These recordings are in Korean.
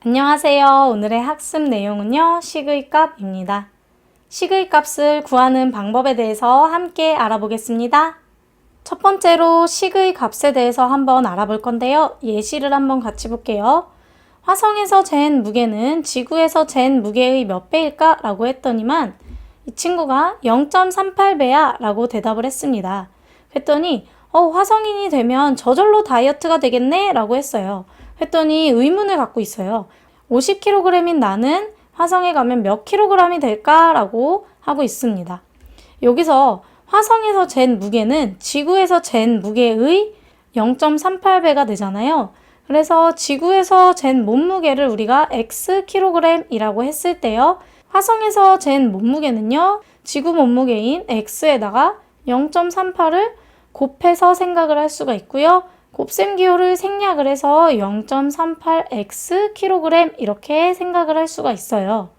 안녕하세요. 오늘의 학습 내용은요, 식의 값입니다. 식의 값을 구하는 방법에 대해서 함께 알아보겠습니다. 첫 번째로 식의 값에 대해서 한번 알아볼 건데요. 예시를 한번 같이 볼게요. 화성에서 잰 무게는 지구에서 잰 무게의 몇 배일까? 라고 했더니만 이 친구가 0.38배야 라고 대답을 했습니다. 그랬더니 화성인이 되면 저절로 다이어트가 되겠네? 라고 했어요. 했더니 의문을 갖고 있어요. 50kg인 나는 화성에 가면 몇 kg이 될까? 라고 하고 있습니다. 여기서 화성에서 잰 무게는 지구에서 잰 무게의 0.38배가 되잖아요. 그래서 지구에서 잰 몸무게를 우리가 xkg이라고 했을 때요. 화성에서 잰 몸무게는요. 지구 몸무게인 x에다가 0.38을 곱해서 생각을 할 수가 있고요. 곱셈기호를 생략을 해서 0.38x kg 이렇게 생각을 할 수가 있어요.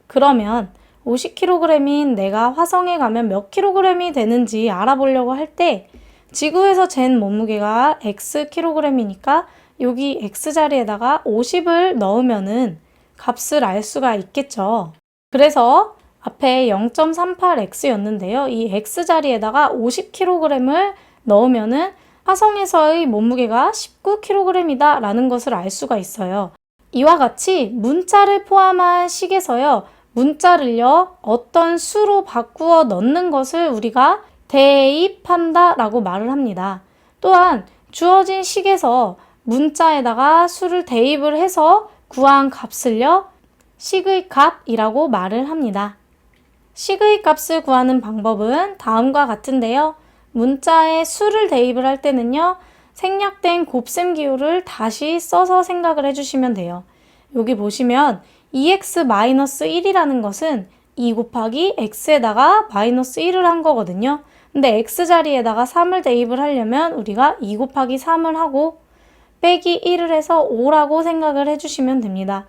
그러면 50kg인 내가 화성에 가면 몇 kg이 되는지 알아보려고 할 때 지구에서 잰 몸무게가 xkg이니까 여기 x자리에다가 50을 넣으면은 값을 알 수가 있겠죠. 그래서 앞에 0.38x였는데요. 이 x자리에다가 50kg을 넣으면은 화성에서의 몸무게가 19kg이다 라는 것을 알 수가 있어요. 이와 같이 문자를 포함한 식에서요. 문자를요. 어떤 수로 바꾸어 넣는 것을 우리가 대입한다 라고 말을 합니다. 또한 주어진 식에서 문자에다가 수를 대입을 해서 구한 값을요. 식의 값이라고 말을 합니다. 식의 값을 구하는 방법은 다음과 같은데요. 문자에 수를 대입을 할 때는요. 생략된 곱셈 기호를 다시 써서 생각을 해주시면 돼요. 여기 보시면 2x-1이라는 것은 2 곱하기 x에다가 마이너스 1을 한 거거든요. 근데 x자리에다가 3을 대입을 하려면 우리가 2 곱하기 3을 하고 빼기 1을 해서 5라고 생각을 해주시면 됩니다.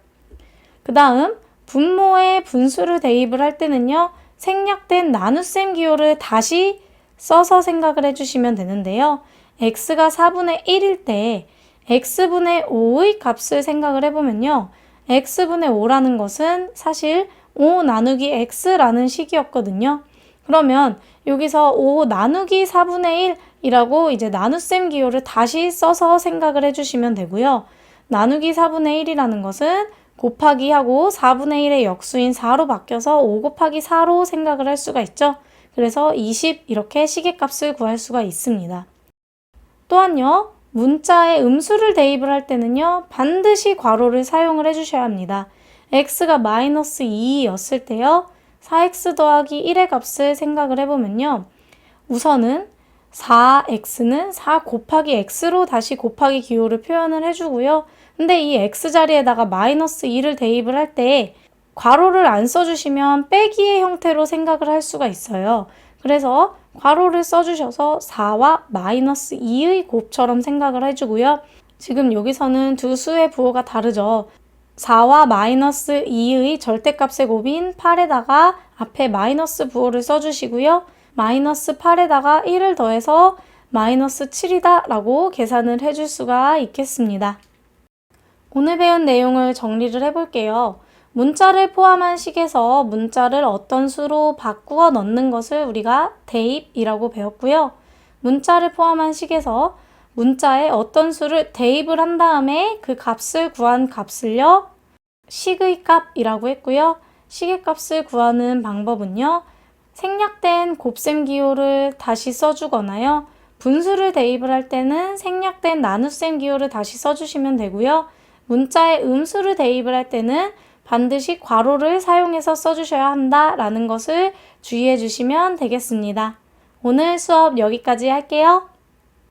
그 다음 분모에 분수를 대입을 할 때는요. 생략된 나눗셈 기호를 다시 써서 생각을 해주시면 되는데요. x가 4분의 1일 때 x분의 5의 값을 생각을 해보면요. x분의 5라는 것은 사실 5 나누기 x라는 식이었거든요. 그러면 여기서 5 나누기 4분의 1이라고 이제 나눗셈 기호를 다시 써서 생각을 해주시면 되고요. 나누기 4분의 1이라는 것은 곱하기 하고 4분의 1의 역수인 4로 바뀌어서 5 곱하기 4로 생각을 할 수가 있죠. 그래서 20 이렇게 식의값을 구할 수가 있습니다. 또한요. 문자에 음수를 대입을 할 때는요. 반드시 괄호를 사용을 해주셔야 합니다. x가 마이너스 2였을 때요. 4x 더하기 1의 값을 생각을 해보면요. 우선은 4x는 4 곱하기 x로 다시 곱하기 기호를 표현을 해주고요. 근데 이 x자리에다가 마이너스 2를 대입을 할 때 괄호를 안 써주시면 빼기의 형태로 생각을 할 수가 있어요. 그래서 괄호를 써주셔서 4와 마이너스 2의 곱처럼 생각을 해주고요. 지금 여기서는 두 수의 부호가 다르죠. 4와 마이너스 2의 절대값의 곱인 8에다가 앞에 마이너스 부호를 써주시고요. 마이너스 8에다가 1을 더해서 마이너스 7이다 라고 계산을 해줄 수가 있겠습니다. 오늘 배운 내용을 정리를 해볼게요. 문자를 포함한 식에서 문자를 어떤 수로 바꾸어 넣는 것을 우리가 대입이라고 배웠고요. 문자를 포함한 식에서 문자에 어떤 수를 대입을 한 다음에 그 값을 구한 값을요. 식의 값이라고 했고요. 식의 값을 구하는 방법은요. 생략된 곱셈 기호를 다시 써주거나요. 분수를 대입을 할 때는 생략된 나눗셈 기호를 다시 써주시면 되고요. 문자에 음수를 대입을 할 때는 반드시 괄호를 사용해서 써주셔야 한다라는 것을 주의해 주시면 되겠습니다. 오늘 수업 여기까지 할게요.